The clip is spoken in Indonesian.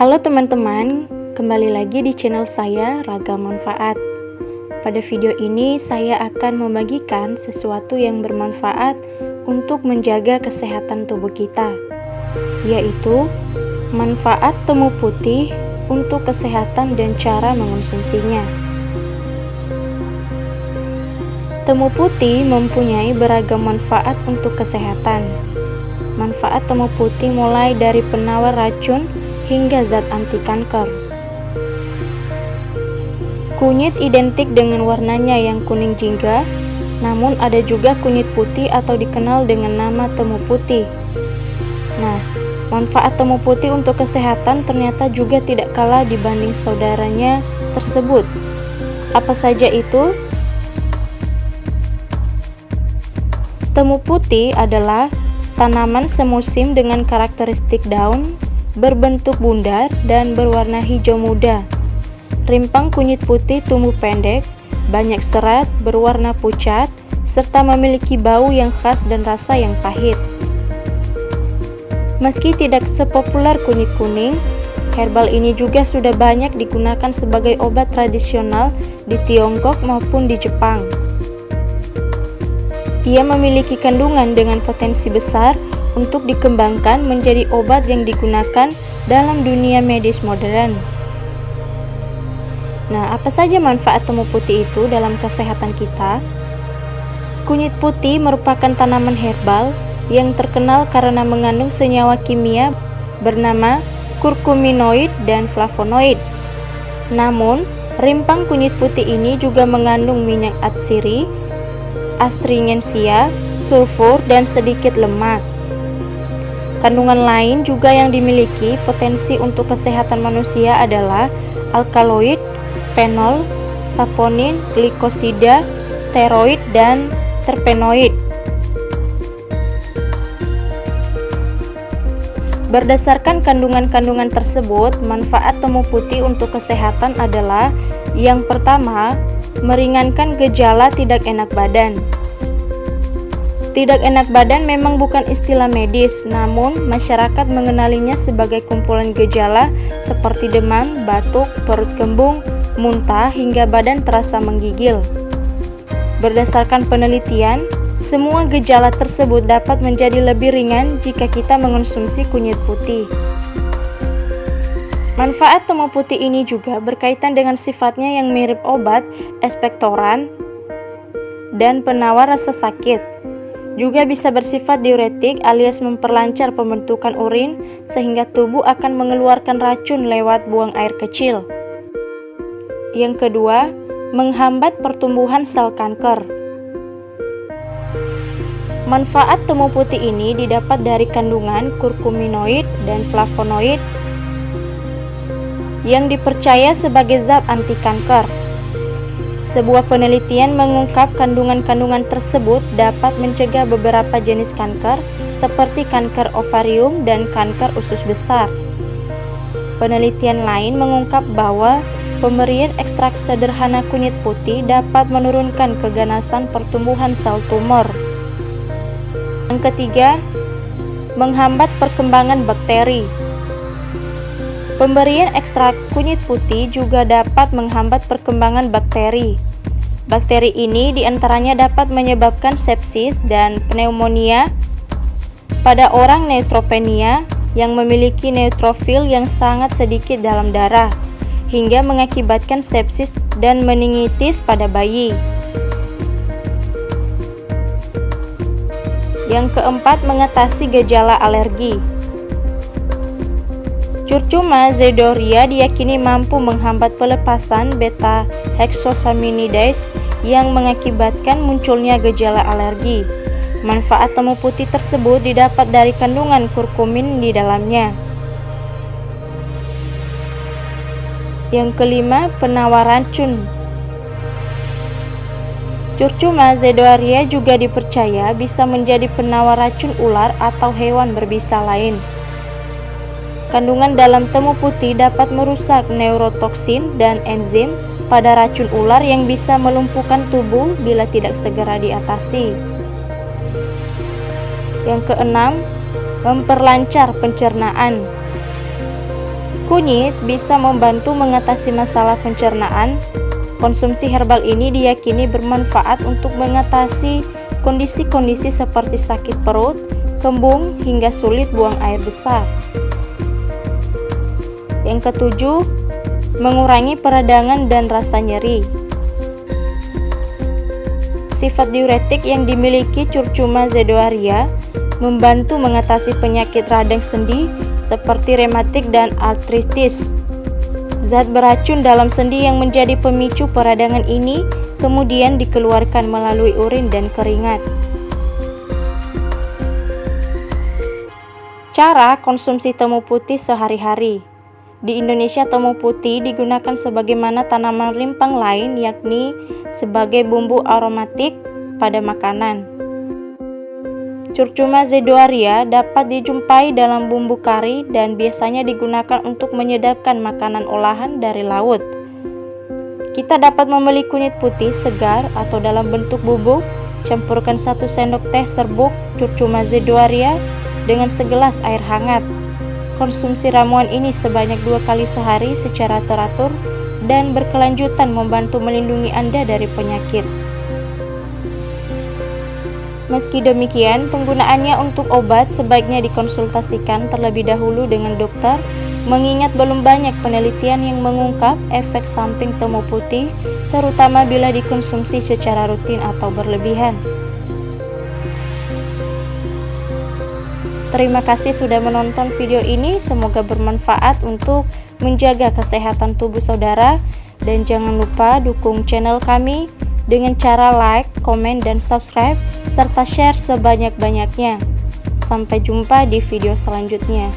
Halo teman-teman, kembali lagi di channel saya Ragam Manfaat. Pada video ini saya akan membagikan sesuatu yang bermanfaat untuk menjaga kesehatan tubuh kita, yaitu manfaat temu putih untuk kesehatan dan cara mengonsumsinya. Temu putih mempunyai beragam manfaat untuk kesehatan. Manfaat temu putih mulai dari penawar racun hingga zat anti kanker. Kunyit identik dengan warnanya yang kuning jingga, namun ada juga kunyit putih atau dikenal dengan nama temu putih. Nah, manfaat temu putih untuk kesehatan ternyata juga tidak kalah dibanding saudaranya tersebut. Apa saja itu? Temu putih adalah tanaman semusim dengan karakteristik daun berbentuk bundar dan berwarna hijau muda. Rimpang kunyit putih tumbuh pendek, banyak serat, berwarna pucat, serta memiliki bau yang khas dan rasa yang pahit. Meski tidak sepopuler kunyit kuning, herbal ini juga sudah banyak digunakan sebagai obat tradisional di Tiongkok maupun di Jepang. Ia memiliki kandungan dengan potensi besar untuk dikembangkan menjadi obat yang digunakan dalam dunia medis modern. Nah, apa saja manfaat temu putih itu dalam kesehatan kita? Kunyit putih merupakan tanaman herbal yang terkenal karena mengandung senyawa kimia bernama kurkuminoid dan flavonoid. Namun, rimpang kunyit putih ini juga mengandung minyak atsiri, astringensia, sulfur, dan sedikit lemak. Kandungan lain juga yang dimiliki potensi untuk kesehatan manusia adalah alkaloid, fenol, saponin, glikosida, steroid, dan terpenoid. Berdasarkan kandungan-kandungan tersebut, manfaat temu putih untuk kesehatan adalah: yang pertama, meringankan gejala tidak enak badan. Tidak enak badan memang bukan istilah medis, namun masyarakat mengenalinya sebagai kumpulan gejala seperti demam, batuk, perut kembung, muntah, hingga badan terasa menggigil. Berdasarkan penelitian, semua gejala tersebut dapat menjadi lebih ringan jika kita mengonsumsi kunyit putih. Manfaat temu putih ini juga berkaitan dengan sifatnya yang mirip obat, ekspektoran, dan penawar rasa sakit. Juga bisa bersifat diuretik alias memperlancar pembentukan urin sehingga tubuh akan mengeluarkan racun lewat buang air kecil. Yang kedua, menghambat pertumbuhan sel kanker. Manfaat temu putih ini didapat dari kandungan kurkuminoid dan flavonoid yang dipercaya sebagai zat anti kanker. Sebuah penelitian mengungkap kandungan-kandungan tersebut dapat mencegah beberapa jenis kanker seperti kanker ovarium dan kanker usus besar. Penelitian lain mengungkap bahwa pemberian ekstrak sederhana kunyit putih dapat menurunkan keganasan pertumbuhan sel tumor. Yang ketiga, menghambat perkembangan bakteri. Pemberian ekstrak kunyit putih juga dapat menghambat perkembangan bakteri. Bakteri ini diantaranya dapat menyebabkan sepsis dan pneumonia pada orang neutropenia yang memiliki neutrofil yang sangat sedikit dalam darah, hingga mengakibatkan sepsis dan meningitis pada bayi. Yang keempat, mengatasi gejala alergi. Curcuma zedoria diyakini mampu menghambat pelepasan beta-hexosaminidase yang mengakibatkan munculnya gejala alergi. Manfaat temu putih tersebut didapat dari kandungan kurkumin di dalamnya. Yang kelima, penawar racun. Curcuma zedoria juga dipercaya bisa menjadi penawar racun ular atau hewan berbisa lain. Kandungan dalam temu putih dapat merusak neurotoksin dan enzim pada racun ular yang bisa melumpuhkan tubuh bila tidak segera diatasi. Yang keenam, memperlancar pencernaan. Kunyit bisa membantu mengatasi masalah pencernaan. Konsumsi herbal ini diyakini bermanfaat untuk mengatasi kondisi-kondisi seperti sakit perut, kembung, hingga sulit buang air besar. Yang ketujuh, mengurangi peradangan dan rasa nyeri. Sifat diuretik yang dimiliki Curcuma zedoaria membantu mengatasi penyakit radang sendi seperti rematik dan artritis. Zat beracun dalam sendi yang menjadi pemicu peradangan ini kemudian dikeluarkan melalui urin dan keringat. Cara konsumsi temu putih sehari-hari. Di Indonesia, temu putih digunakan sebagaimana tanaman rimpang lain, yakni sebagai bumbu aromatik pada makanan. Curcuma zedoaria dapat dijumpai dalam bumbu kari dan biasanya digunakan untuk menyedapkan makanan olahan dari laut. Kita dapat membeli kunyit putih segar atau dalam bentuk bubuk. Campurkan 1 sendok teh serbuk Curcuma zedoaria dengan segelas air hangat. Konsumsi ramuan ini sebanyak 2 kali sehari secara teratur dan berkelanjutan membantu melindungi Anda dari penyakit. Meski demikian, penggunaannya untuk obat sebaiknya dikonsultasikan terlebih dahulu dengan dokter, mengingat belum banyak penelitian yang mengungkap efek samping temu putih, terutama bila dikonsumsi secara rutin atau berlebihan. Terima kasih sudah menonton video ini, semoga bermanfaat untuk menjaga kesehatan tubuh saudara, dan jangan lupa dukung channel kami dengan cara like, komen, dan subscribe, serta share sebanyak-banyaknya. Sampai jumpa di video selanjutnya.